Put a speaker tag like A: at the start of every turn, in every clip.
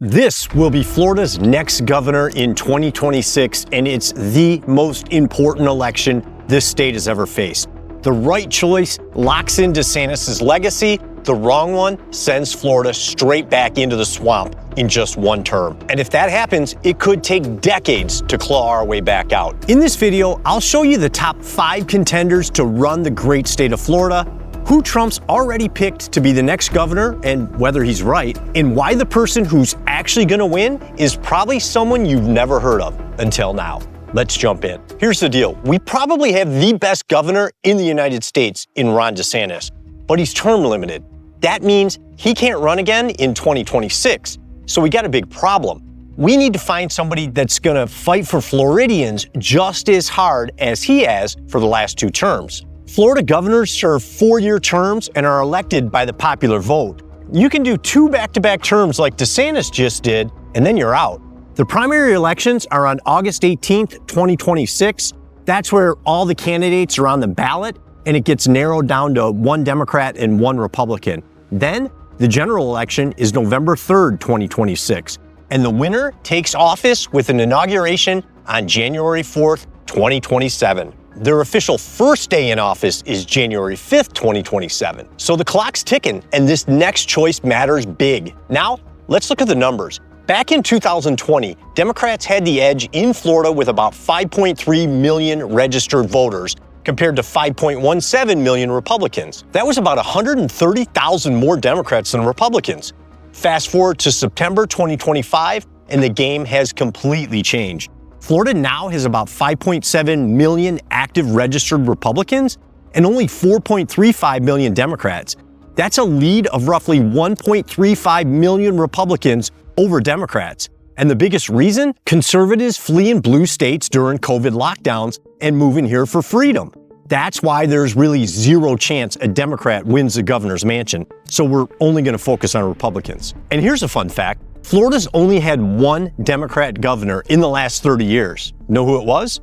A: This will be Florida's next governor in 2026, and it's the most important election this state has ever faced. The right choice locks in DeSantis' legacy. The wrong one sends Florida straight back into the swamp in just one term. And if that happens, it could take decades to claw our way back out. In this video, I'll show you the top 5 contenders to run the great state of Florida, who Trump's already picked to be the next governor and whether he's right, and why the person who's actually gonna win is probably someone you've never heard of until now. Let's jump in. Here's the deal. We probably have the best governor in the United States in Ron DeSantis, but he's term limited. That means he can't run again in 2026. So we got a big problem. We need to find somebody that's gonna fight for Floridians just as hard as he has for the last 2 terms. Florida governors serve 4-year terms and are elected by the popular vote. You can do 2 back-to-back terms like DeSantis just did, and then you're out. The primary elections are on August 18th, 2026. That's where all the candidates are on the ballot, and it gets narrowed down to 1 Democrat and 1 Republican. Then, the general election is November 3rd, 2026, and the winner takes office with an inauguration on January 4th, 2027. Their official first day in office is January 5th, 2027. So the clock's ticking, and this next choice matters big. Now, let's look at the numbers. Back in 2020, Democrats had the edge in Florida with about 5.3 million registered voters compared to 5.17 million Republicans. That was about 130,000 more Democrats than Republicans. Fast forward to September 2025, and the game has completely changed. Florida now has about 5.7 million active registered Republicans and only 4.35 million Democrats. That's a lead of roughly 1.35 million Republicans over Democrats. And the biggest reason? Conservatives fleeing blue states during COVID lockdowns and moving here for freedom. That's why there's really zero chance a Democrat wins the governor's mansion. So we're only going to focus on Republicans. And here's a fun fact. Florida's only had 1 Democrat governor in the last 30 years. Know who it was?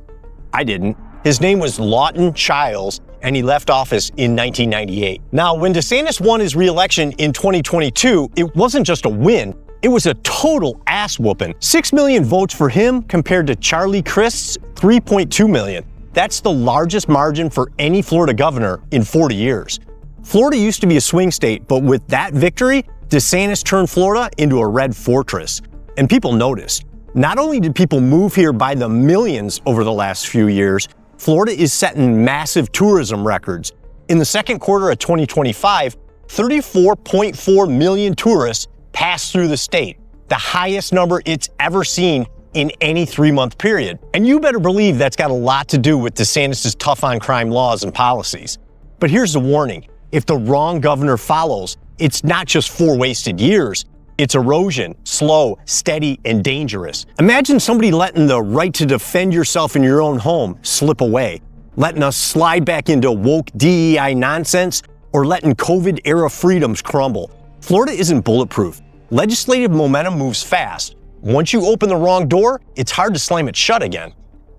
A: I didn't. His name was Lawton Chiles, and he left office in 1998. Now, when DeSantis won his re-election in 2022, it wasn't just a win, it was a total ass whooping. 6 million votes for him compared to Charlie Crist's 3.2 million. That's the largest margin for any Florida governor in 40 years. Florida used to be a swing state, but with that victory, DeSantis turned Florida into a red fortress. And people noticed. Not only did people move here by the millions over the last few years, Florida is setting massive tourism records. In the second quarter of 2025, 34.4 million tourists passed through the state, the highest number it's ever seen in any 3-month period. And you better believe that's got a lot to do with DeSantis' tough on crime laws and policies. But here's the warning. If the wrong governor follows, it's not just 4 wasted years. It's erosion, slow, steady, and dangerous. Imagine somebody letting the right to defend yourself in your own home slip away, letting us slide back into woke DEI nonsense, or letting COVID-era freedoms crumble. Florida isn't bulletproof. Legislative momentum moves fast. Once you open the wrong door, it's hard to slam it shut again.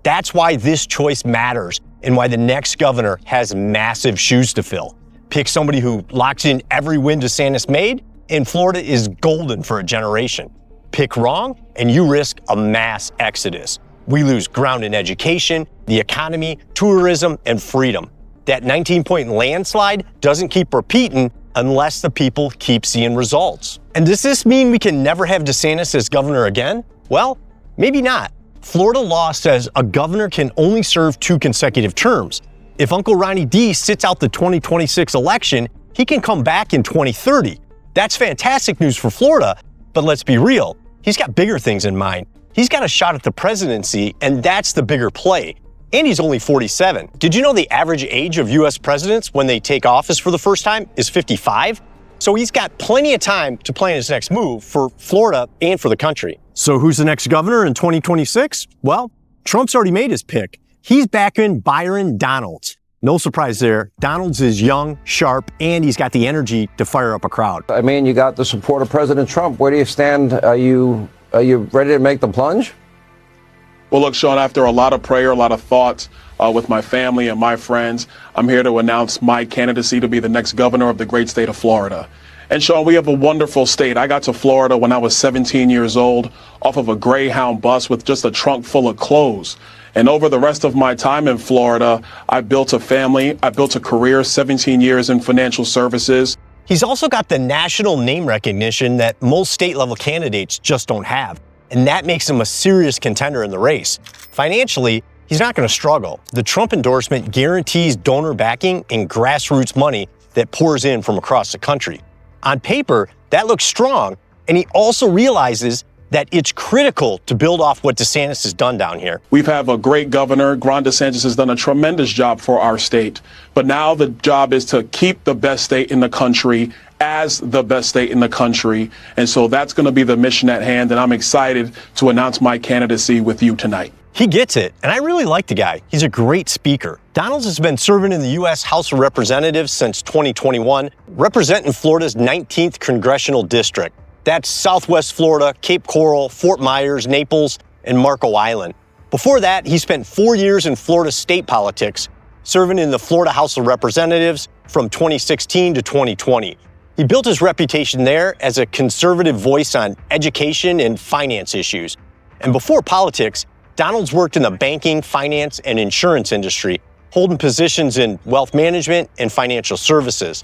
A: That's why this choice matters and why the next governor has massive shoes to fill. Pick somebody who locks in every win DeSantis made, and Florida is golden for a generation. Pick wrong, and you risk a mass exodus. We lose ground in education, the economy, tourism, and freedom. That 19-point landslide doesn't keep repeating unless the people keep seeing results. And does this mean we can never have DeSantis as governor again? Well, maybe not. Florida law says a governor can only serve 2 consecutive terms. If Uncle Ronnie D sits out the 2026 election, he can come back in 2030. That's fantastic news for Florida, but let's be real, he's got bigger things in mind. He's got a shot at the presidency, and that's the bigger play. And he's only 47. Did you know the average age of US presidents when they take office for the first time is 55? So he's got plenty of time to plan his next move for Florida and for the country. So who's the next governor in 2026? Well, Trump's already made his pick. He's backing Byron Donalds. No surprise there. Donalds is young, sharp, and he's got the energy to fire up a crowd.
B: I mean, you got the support of President Trump. Where do you stand? Are you ready to make the plunge?
C: Well, look, Sean, after a lot of prayer, a lot of thoughts with my family and my friends, I'm here to announce my candidacy to be the next governor of the great state of Florida. And Sean, we have a wonderful state. I got to Florida when I was 17 years old off of a Greyhound bus with just a trunk full of clothes. And over the rest of my time in Florida, I built a family. I built a career, 17 years in financial services.
A: He's also got the national name recognition that most state-level candidates just don't have. And that makes him a serious contender in the race. Financially, he's not going to struggle. The Trump endorsement guarantees donor backing and grassroots money that pours in from across the country. On paper, that looks strong, and he also realizes that it's critical to build off what DeSantis has done down here.
C: We have a great governor. Ron DeSantis has done a tremendous job for our state. But now the job is to keep the best state in the country as the best state in the country. And so that's going to be the mission at hand, and I'm excited to announce my candidacy with you tonight.
A: He gets it, and I really like the guy. He's a great speaker. Donalds has been serving in the U.S. House of Representatives since 2021, representing Florida's 19th congressional district. That's Southwest Florida, Cape Coral, Fort Myers, Naples, and Marco Island. Before that, he spent 4 years in Florida state politics, serving in the Florida House of Representatives from 2016 to 2020. He built his reputation there as a conservative voice on education and finance issues. And before politics, Donalds worked in the banking, finance, and insurance industry, holding positions in wealth management and financial services.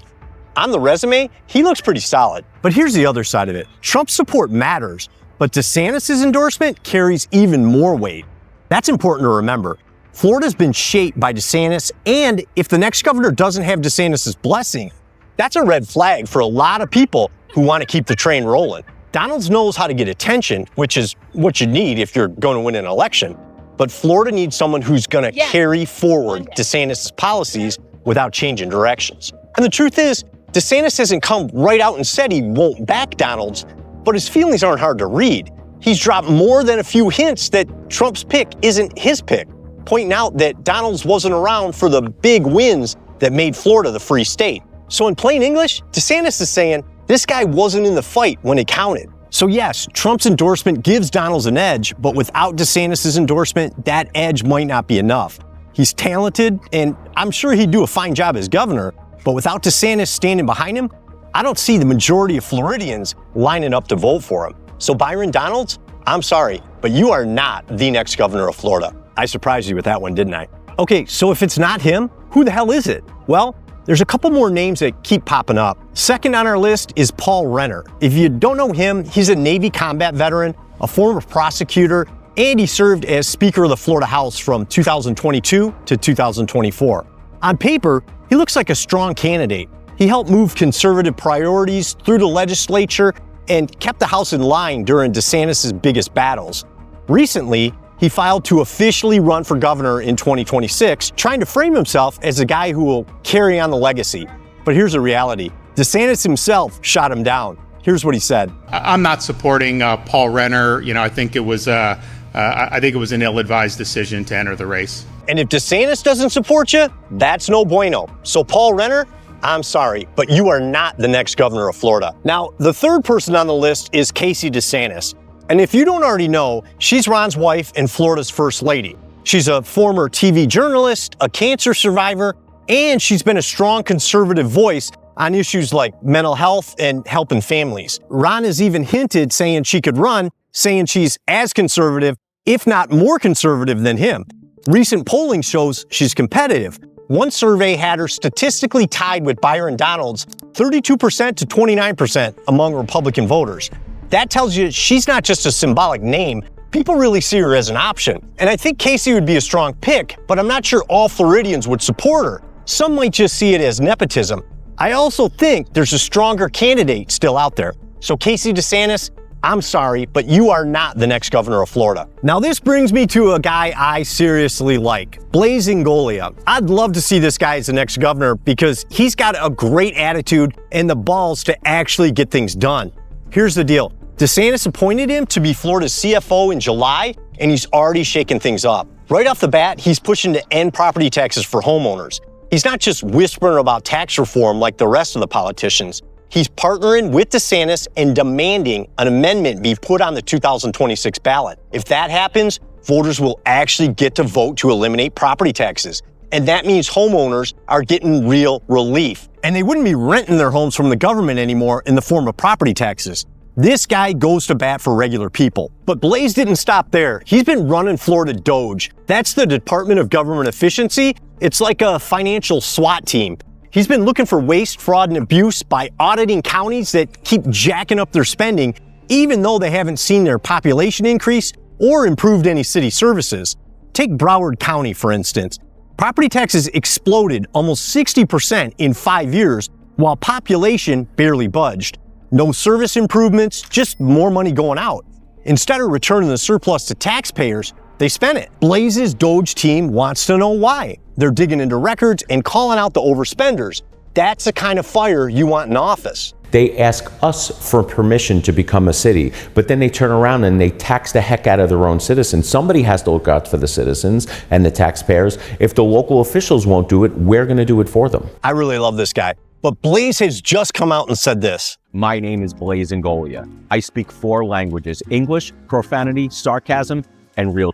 A: On the resume, he looks pretty solid. But here's the other side of it. Trump's support matters, but DeSantis' endorsement carries even more weight. That's important to remember. Florida's been shaped by DeSantis, and if the next governor doesn't have DeSantis' blessing, that's a red flag for a lot of people who want to keep the train rolling. Donalds knows how to get attention, which is what you need if you're going to win an election. But Florida needs someone who's going to carry forward DeSantis' policies without changing directions. And the truth is, DeSantis hasn't come right out and said he won't back Donalds, but his feelings aren't hard to read. He's dropped more than a few hints that Trump's pick isn't his pick, pointing out that Donalds wasn't around for the big wins that made Florida the free state. So in plain English, DeSantis is saying, this guy wasn't in the fight when it counted. So yes, Trump's endorsement gives Donalds an edge, but without DeSantis' endorsement, that edge might not be enough. He's talented, and I'm sure he'd do a fine job as governor, but without DeSantis standing behind him, I don't see the majority of Floridians lining up to vote for him. So Byron Donalds, I'm sorry, but you are not the next governor of Florida. I surprised you with that one, didn't I? Okay, so if it's not him, who the hell is it? Well, there's a couple more names that keep popping up. Second on our list is Paul Renner. If you don't know him, he's a Navy combat veteran, a former prosecutor, and he served as Speaker of the Florida House from 2022 to 2024. On paper, he looks like a strong candidate. He helped move conservative priorities through the legislature and kept the House in line during DeSantis' biggest battles. Recently, he filed to officially run for governor in 2026, trying to frame himself as the guy who will carry on the legacy. But here's the reality. DeSantis himself shot him down. Here's what he said.
D: I'm not supporting Paul Renner. I think it was an ill-advised decision to enter the race.
A: And if DeSantis doesn't support you, that's no bueno. So Paul Renner, I'm sorry, but you are not the next governor of Florida. Now, the third person on the list is Casey DeSantis. And if you don't already know, she's Ron's wife and Florida's first lady. She's a former TV journalist, a cancer survivor, and she's been a strong conservative voice on issues like mental health and helping families. Ron has even hinted saying she could run, saying she's as conservative, if not more conservative than him. Recent polling shows she's competitive. One survey had her statistically tied with Byron Donalds, 32% to 29% among Republican voters. That tells you she's not just a symbolic name. People really see her as an option. And I think Casey would be a strong pick, but I'm not sure all Floridians would support her. Some might just see it as nepotism. I also think there's a stronger candidate still out there. So Casey DeSantis, I'm sorry, but you are not the next governor of Florida. Now this brings me to a guy I seriously like, Blaise Ingoglia. I'd love to see this guy as the next governor because he's got a great attitude and the balls to actually get things done. Here's the deal. DeSantis appointed him to be Florida's CFO in July, and he's already shaking things up. Right off the bat, he's pushing to end property taxes for homeowners. He's not just whispering about tax reform like the rest of the politicians. He's partnering with DeSantis and demanding an amendment be put on the 2026 ballot. If that happens, voters will actually get to vote to eliminate property taxes. And that means homeowners are getting real relief. And they wouldn't be renting their homes from the government anymore in the form of property taxes. This guy goes to bat for regular people. But Blaze didn't stop there. He's been running Florida DOGE. That's the Department of Government Efficiency. It's like a financial SWAT team. He's been looking for waste, fraud, and abuse by auditing counties that keep jacking up their spending, even though they haven't seen their population increase or improved any city services. Take Broward County, for instance. Property taxes exploded almost 60% in 5 years, while population barely budged. No service improvements, just more money going out. Instead of returning the surplus to taxpayers, they spent it. Blaze's DOGE team wants to know why. They're digging into records and calling out the overspenders. That's the kind of fire you want in office.
E: They ask us for permission to become a city, but then they turn around and they tax the heck out of their own citizens. Somebody has to look out for the citizens and the taxpayers. If the local officials won't do it, we're going to do it for them.
A: I really love this guy. But Blaze has just come out and said this.
F: My name is Blaze Ngolia. I speak 4 languages: English, profanity, sarcasm, and real.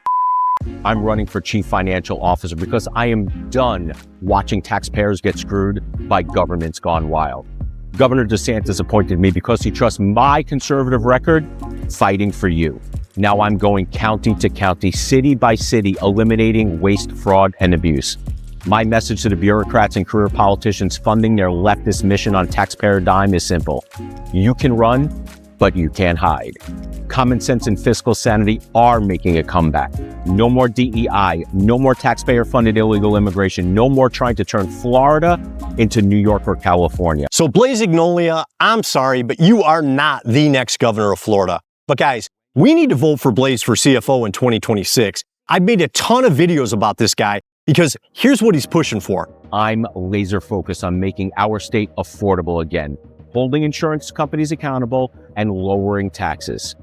F: I'm running for chief financial officer because I am done watching taxpayers get screwed by governments gone wild. Governor DeSantis appointed me because he trusts my conservative record fighting for you. Now I'm going county to county, city by city, eliminating waste, fraud, and abuse. My message to the bureaucrats and career politicians funding their leftist mission on taxpayer dime is simple. You can run, but you can't hide. Common sense and fiscal sanity are making a comeback. No more DEI, no more taxpayer-funded illegal immigration, no more trying to turn Florida into New York or California.
A: So Blaze Ignolia, I'm sorry, but you are not the next governor of Florida. But guys, we need to vote for Blaze for CFO in 2026. I've made a ton of videos about this guy because here's what he's pushing for.
F: I'm laser focused on making our state affordable again, holding insurance companies accountable, and lowering taxes.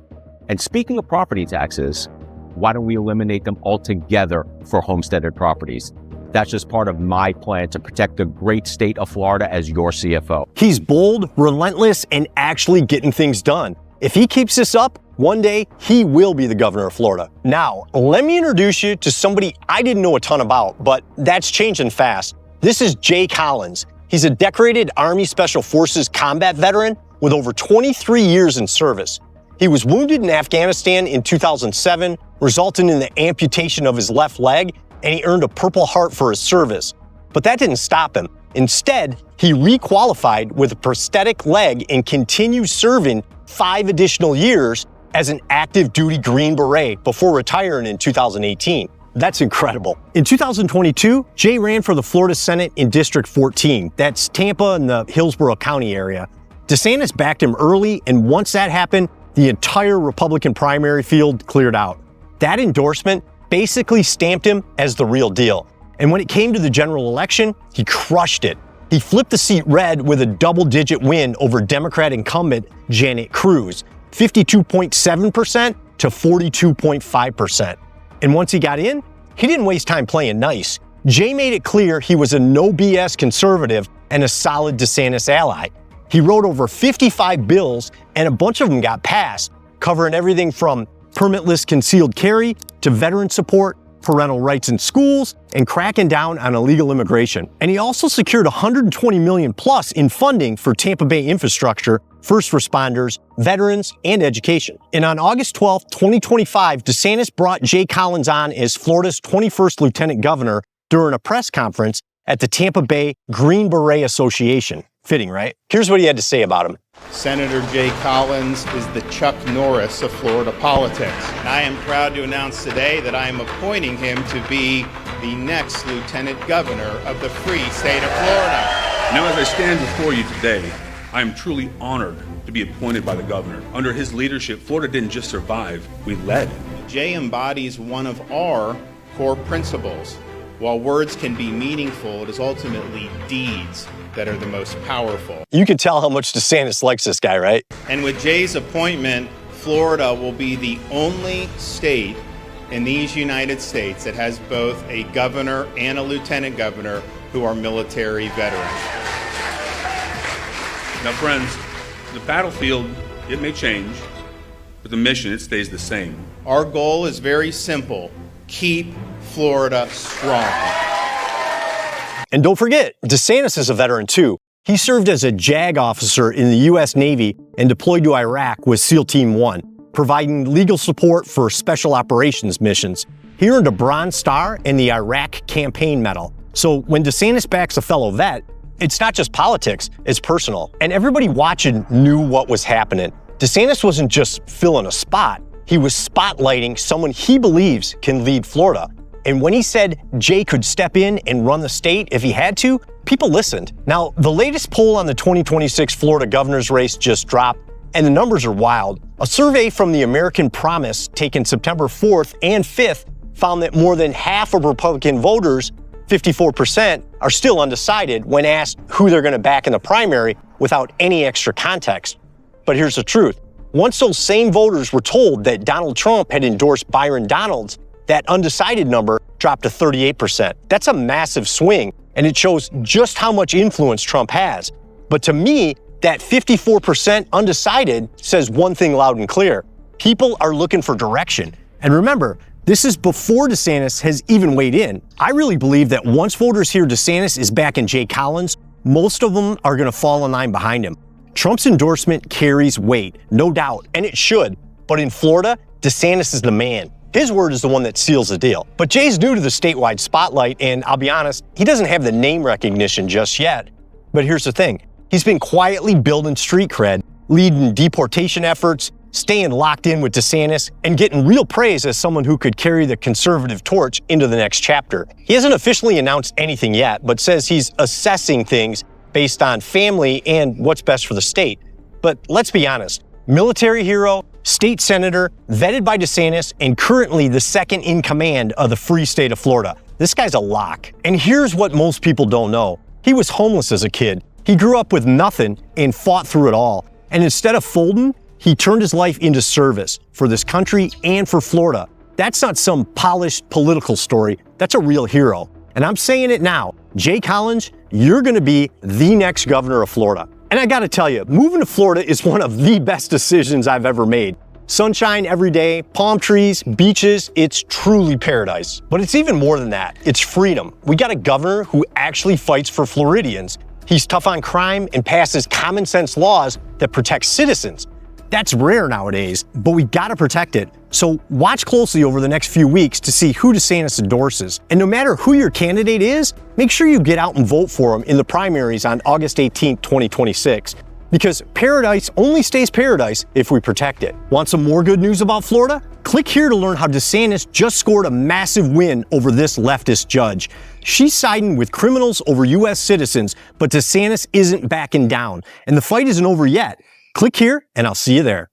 F: And speaking of property taxes, why don't we eliminate them altogether for homesteaded properties? That's just part of my plan to protect the great state of Florida as your CFO.
A: He's bold, relentless, and actually getting things done. If he keeps this up, one day he will be the governor of Florida. Now, let me introduce you to somebody I didn't know a ton about, but that's changing fast. This is Jay Collins. He's a decorated Army Special Forces combat veteran with over 23 years in service. He was wounded in Afghanistan in 2007, resulting in the amputation of his left leg, and he earned a Purple Heart for his service. But that didn't stop him. Instead, he requalified with a prosthetic leg and continues serving 5 additional years as an active duty Green Beret before retiring in 2018. That's incredible. In 2022, Jay ran for the Florida Senate in District 14. That's Tampa and the Hillsborough County area. DeSantis backed him early, and once that happened, the entire Republican primary field cleared out. That endorsement basically stamped him as the real deal. And when it came to the general election, he crushed it. He flipped the seat red with a double-digit win over Democrat incumbent Janet Cruz, 52.7% to 42.5%. And once he got in, he didn't waste time playing nice. Jay made it clear he was a no BS conservative and a solid DeSantis ally. He wrote over 55 bills, and a bunch of them got passed, covering everything from permitless concealed carry to veteran support, parental rights in schools, and cracking down on illegal immigration. And he also secured $120 million plus in funding for Tampa Bay infrastructure, first responders, veterans, and education. And on August 12, 2025, DeSantis brought Jay Collins on as Florida's 21st lieutenant governor during a press conference at the Tampa Bay Green Beret Association. Fitting, right? Here's what he had to say about him.
D: Senator Jay Collins is the Chuck Norris of Florida politics. And I am proud to announce today that I am appointing him to be the next lieutenant governor of the free state of Florida.
G: Now, as I stand before you today, I am truly honored to be appointed by the governor. Under his leadership, Florida didn't just survive, we led.
D: Jay embodies one of our core principles. While words can be meaningful, it is ultimately deeds that are the most powerful.
A: You can tell how much DeSantis likes this guy, right?
D: And with Jay's appointment, Florida will be the only state in these United States that has both a governor and a lieutenant governor who are military veterans.
G: Now, friends, the battlefield, it may change, but the mission, it stays the same.
D: Our goal is very simple. Keep Florida strong.
A: And don't forget, DeSantis is a veteran too. He served as a JAG officer in the U.S. Navy and deployed to Iraq with SEAL Team 1, providing legal support for special operations missions. He earned a Bronze Star and the Iraq Campaign Medal. So when DeSantis backs a fellow vet, it's not just politics, it's personal. And everybody watching knew what was happening. DeSantis wasn't just filling a spot, he was spotlighting someone he believes can lead Florida. And when he said Jay could step in and run the state if he had to, people listened. Now, the latest poll on the 2026 Florida governor's race just dropped, and the numbers are wild. A survey from the American Promise taken September 4th and 5th found that more than half of Republican voters, 54%, are still undecided when asked who they're going to back in the primary without any extra context. But here's the truth. Once those same voters were told that Donald Trump had endorsed Byron Donalds, that undecided number dropped to 38%. That's a massive swing, and it shows just how much influence Trump has. But to me, that 54% undecided says one thing loud and clear. People are looking for direction. And remember, this is before DeSantis has even weighed in. I really believe that once voters hear DeSantis is backing Jay Collins, most of them are going to fall in line behind him. Trump's endorsement carries weight, no doubt, and it should. But in Florida, DeSantis is the man. His word is the one that seals the deal. But Jay's new to the statewide spotlight, and I'll be honest, he doesn't have the name recognition just yet. But here's the thing. He's been quietly building street cred, leading deportation efforts, staying locked in with DeSantis, and getting real praise as someone who could carry the conservative torch into the next chapter. He hasn't officially announced anything yet, but says he's assessing things based on family and what's best for the state. But let's be honest, military hero, state senator, vetted by DeSantis, and currently the second in command of the free state of Florida. This guy's a lock. And here's what most people don't know. He was homeless as a kid. He grew up with nothing and fought through it all. And instead of folding, he turned his life into service for this country and for Florida. That's not some polished political story. That's a real hero. And I'm saying it now. Jay Collins, you're going to be the next governor of Florida. And I got to tell you, moving to Florida is one of the best decisions I've ever made. Sunshine every day, palm trees, beaches, it's truly paradise. But it's even more than that. It's freedom. We got a governor who actually fights for Floridians. He's tough on crime and passes common sense laws that protect citizens. That's rare nowadays, but we gotta protect it. So watch closely over the next few weeks to see who DeSantis endorses. And no matter who your candidate is, make sure you get out and vote for him in the primaries on August 18, 2026. Because paradise only stays paradise if we protect it. Want some more good news about Florida? Click here to learn how DeSantis just scored a massive win over this leftist judge. She's siding with criminals over U.S. citizens, but DeSantis isn't backing down. And the fight isn't over yet. Click here and I'll see you there.